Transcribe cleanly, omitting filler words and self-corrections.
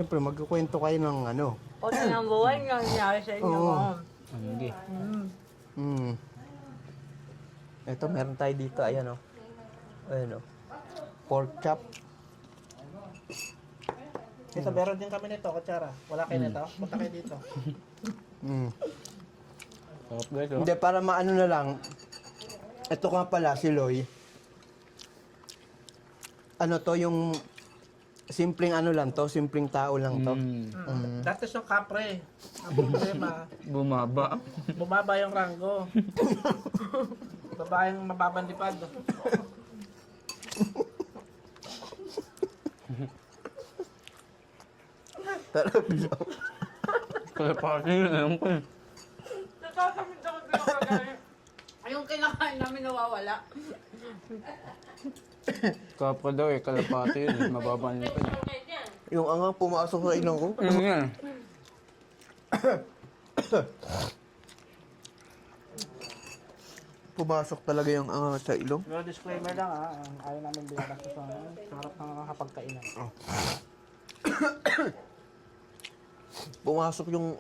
Siyempre, magkukwento kayo ng ano. O, ng buwan nga nangyari sa inyo. Oo. Oo. Hindi. Ito, meron tayo dito. Ayan o. Ayan o. Pork chop. Dito, meron din kami nito, kutsara. Wala kayo nito? Punta kayo dito. Sarap guys, oh. Hindi, para maano na lang. Ito nga pala, si Loy. Ano to, yung simpleng ano lang to, simpleng tao lang to. Dati yung kapre. Ang problema, Bumaba. bumaba yung ranggo. Babaeng mababandipad. Sarap. Kalapati yun, alam ko eh. Natatamid ako pinakagay. Yung kinakain namin nawawala. Kapra daw eh, kalapati yun eh. Mababa nito eh. Yung angang pumasok sa ilong ko. Ano yan? Pumasok talaga yung angang sa ilong. Pero disclaimer lang ang ayaw namin binabasa sa harap ng nakakapagkainan. Pumasok yung